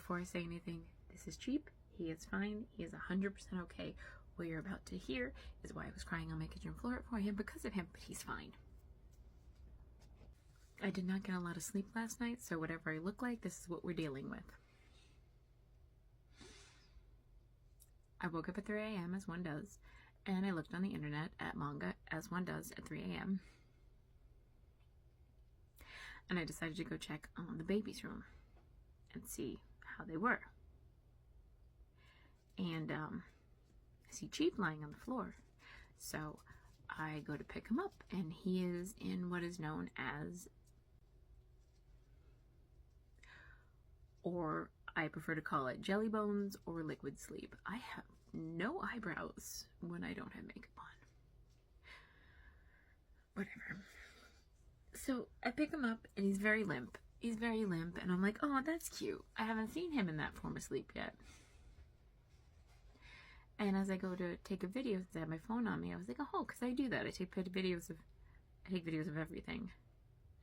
before I say anything, this is Cheap. He is fine. He is 100% okay. What you're about to hear is why I was crying on my kitchen floor for him because of him, but he's fine. I did not get a lot of sleep last night, so whatever I look like, this is what we're dealing with. I woke up at 3 a.m. as one does, and I looked on the internet at manga as one does at 3 a.m. And I decided to go check on the baby's room and see how they were. And I see Cheap lying on the floor. So I go to pick him up, and he is in what is known as, or I prefer to call it, jelly bones or liquid sleep. I have no eyebrows when I don't have makeup on. Whatever. So I pick him up, and he's very limp. He's very limp, and I'm like, oh, that's cute. I haven't seen him in that form of sleep yet. And as I go to take a video, since I have my phone on me, I was like, oh, because I do that. I take videos of everything.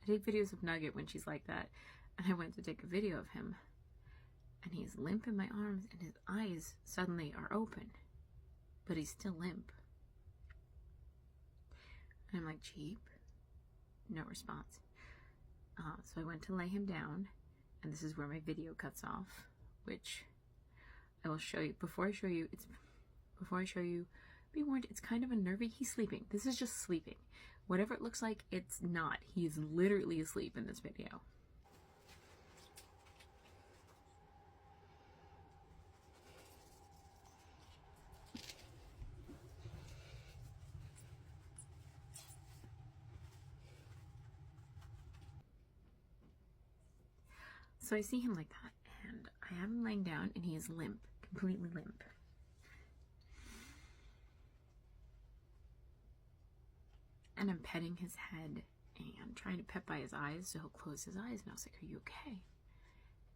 I take videos of Nugget when she's like that. And I went to take a video of him, and he's limp in my arms, and his eyes suddenly are open, but he's still limp. And I'm like, Cheap? No response. So I went to lay him down, and this is where my video cuts off, which I will show you. Before I show you, be warned, it's kind of a nervy. He's sleeping. This is just sleeping. Whatever it looks like, it's not. He is literally asleep in this video. So I see him like that, and I have him laying down, and he is limp, completely limp. And I'm petting his head and trying to pet by his eyes, so he'll close his eyes, and I was like, are you okay?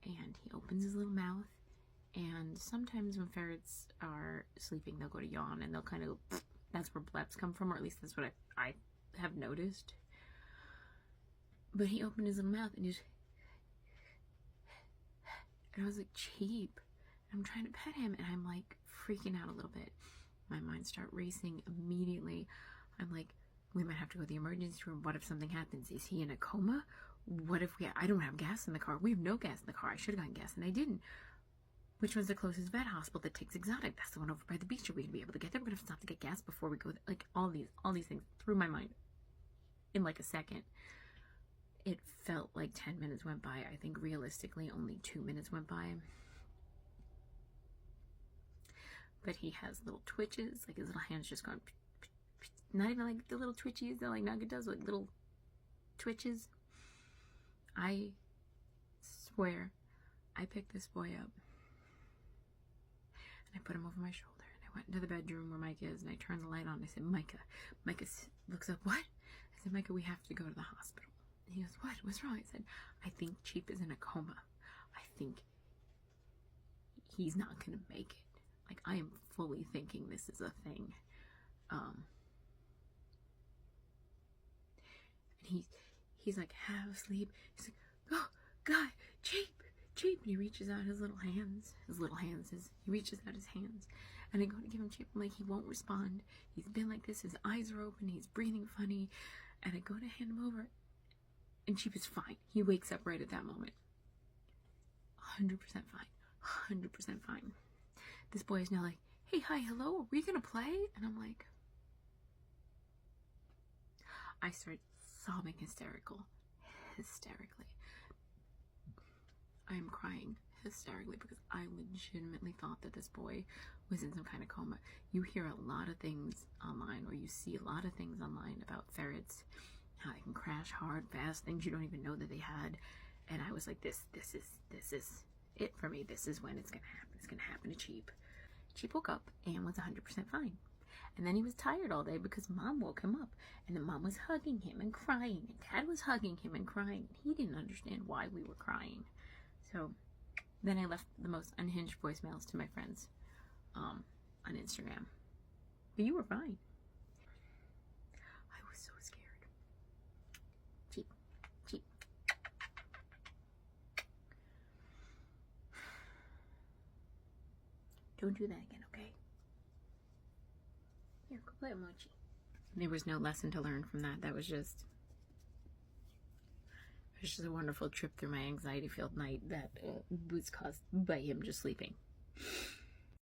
And he opens his little mouth, and sometimes when ferrets are sleeping, they'll go to yawn, and they'll kind of go, that's where bleps come from, or at least that's what I have noticed. But he opened his little mouth, and and I was like, Cheap. I'm trying to pet him, and I'm like freaking out a little bit. My mind starts racing immediately. I'm like, we might have to go to the emergency room. What if something happens? Is he in a coma? What if I don't have gas in the car? We have no gas in the car. I should have gotten gas, and I didn't. Which one's the closest vet hospital that takes exotic? That's the one over by the beach. Are we going to be able to get there? We're going to have to stop to get gas before we go. Like, all these things through my mind in like a second. It felt like 10 minutes went by. I think realistically only 2 minutes went by. But he has little twitches, like his little hands just gone, not even like the little twitchies that like Nugget does, like little twitches. I swear, I picked this boy up, and I put him over my shoulder, and I went into the bedroom where Micah is, and I turned the light on, and I said, Micah. Micah looks up, what? I said, Micah, we have to go to the hospital. And he goes, what? What's wrong? I said, I think Cheap is in a coma. I think he's not going to make it. Like, I am fully thinking this is a thing. And he's like half asleep. He's like, oh, God, Cheap. And he reaches out his little hands. He reaches out his hands. And I go to give him Cheap. I'm like, he won't respond. He's been like this. His eyes are open. He's breathing funny. And I go to hand him over. And Cheap is fine. He wakes up right at that moment. 100% fine. 100% fine. This boy is now like, hey, hi, hello, are we gonna play? And I'm like, I start sobbing hysterically. I am crying hysterically because I legitimately thought that this boy was in some kind of coma. You hear a lot of things online, or you see a lot of things online about ferrets, how they can crash hard, fast, things you don't even know that they had. And I was like, this is it for me. This is when it's gonna happen. It's gonna happen to Cheap. Cheap woke up and was 100% fine. And then he was tired all day because Mom woke him up. And then Mom was hugging him and crying. And Dad was hugging him and crying. He didn't understand why we were crying. So then I left the most unhinged voicemails to my friends on Instagram. But you were fine. I was so scared. Cheap. Don't do that again, okay? Here, go play with Mochi. There was no lesson to learn from that. That was just... It was just a wonderful trip through my anxiety-filled night that was caused by him just sleeping.